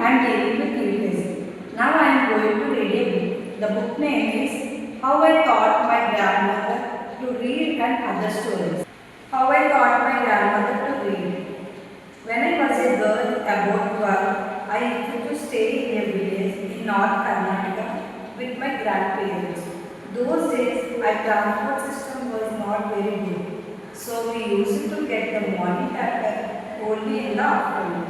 I am dealing with curiosity. Now I am going to read a book. The book name is How I Taught My Grandmother to Read and Other Stories. How I Taught My Grandmother to Read. When I was a girl about 12, I used to stay in a village in North Karnataka with my grandparents. Those days, our transport system was not very good, so we used to get the morning paper only in the afternoon.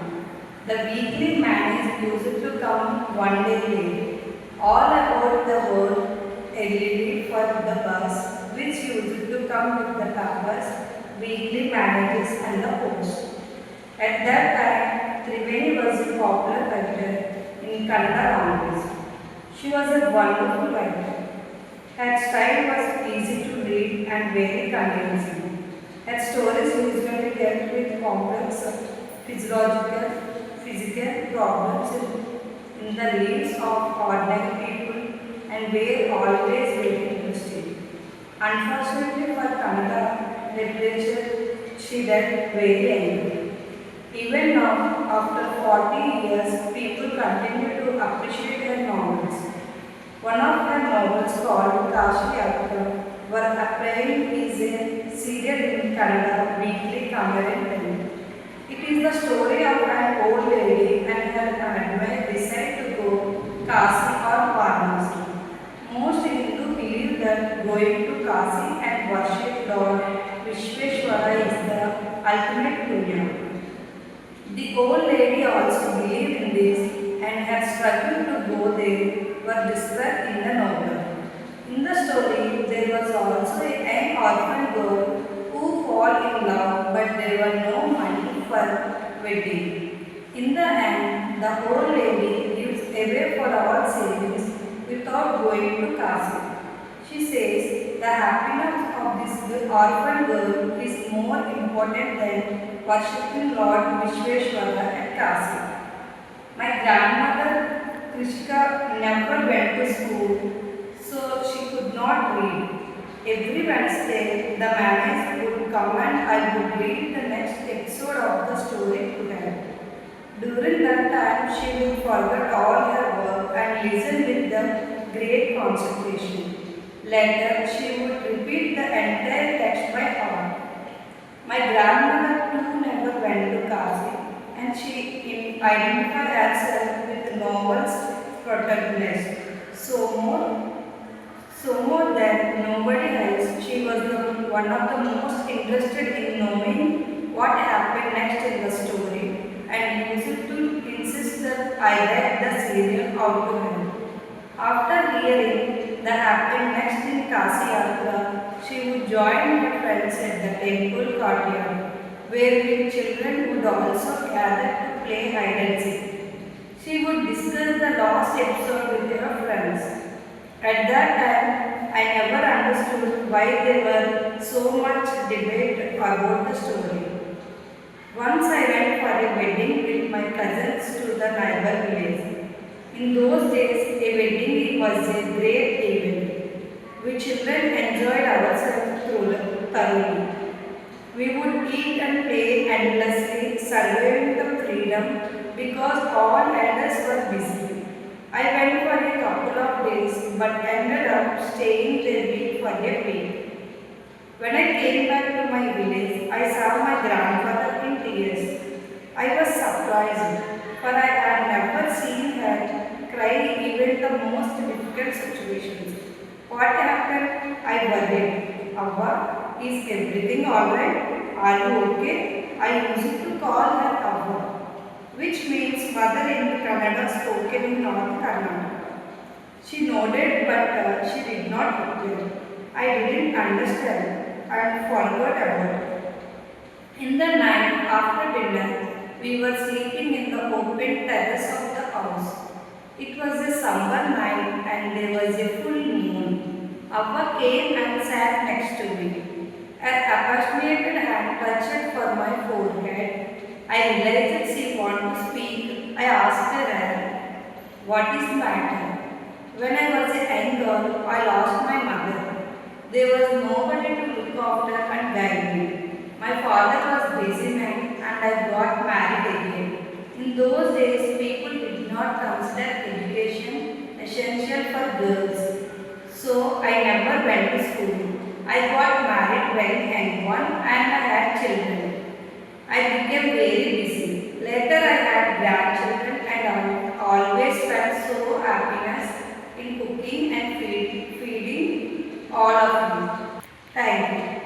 The weekly magazine used to come one day late. All about the world LED for the bus, which used to come with the papers, weekly magazines and the post. At that time, Triveni was a popular writer in Kannada language. She was a wonderful writer. Her style was easy to read and very convincing. Her stories usually dealt with complex physiological, physical problems in the lives of ordinary people and were always very interesting. Unfortunately for Kannada literature, she died very young. Even now, after 40 years, people continue to appreciate her novels. One of her novels called Kashi Yatra were appearing is a serial in Kannada weekly commentary. It is the story of an old lady and her admirer decide to go Kasi or Varanasi. Most Hindu believe that going to Kasi and worship Lord Vishweshwara is the ultimate punya. The old lady also believed in this and had struggled to go there were described in the novel. In the story, there was also a young orphan girl who fall in love but there were no money for wedding. In the end, the old lady gives away for all savings without going to Kasi. She says the happiness of this orphan girl is more important than worshipping Lord Vishweshwara at Kasi. My grandmother Krishka never went to school, so she could not read. Every Wednesday, the manager would come and I would read the next episode of the story to her. During that time, she would forget all her work and listen with the great concentration. Later, she would repeat the entire text by heart. My grandmother too never went to Kasi and she identified herself with the novel's protagonist. So more than nobody else, she was one of the most interested in knowing what happened next in the story and used to insist that I read the serial out to her. After hearing the happened next in Kasi Yatra, she would join her friends at the temple courtyard, where the children would also gather to play hide and seek. She would discuss the last episode with her friends. At that time, I never understood why there were so much debate about the story. Once I went for a wedding with my cousins to the neighbor village. In those days, a wedding was a great event. We children enjoyed ourselves thoroughly. We would eat and play endlessly, surviving the freedom because all elders were busy. I went for a couple of days but ended up staying there week for a week. When I came back to my village, I saw my grandfather in tears. I was surprised, for I had never seen her cry even the most difficult situations. What happened? I worried. Avva, is everything alright? Are you okay? I used to call her Avva, which means mother in Kannada spoken in North Karnataka. She nodded but she did not reply. I didn't understand and forgot about it. In the night after dinner, we were sleeping in the open terrace of the house. It was a summer night and there was a full moon. Appa came and sat next to me. Her affectionate hand touched for my forehead. I realized that she wanted to speak. I asked her, what is the matter? When I was a young girl, I lost my mother. There was nobody to look after and guide me. My father was busy man and I got married again. In those days, people did considered education essential for girls. So I never went to school. I got married very young one and I had children. I became very busy. Later I had grandchildren and I always felt so happiness in cooking and feeding all of you. Thank you.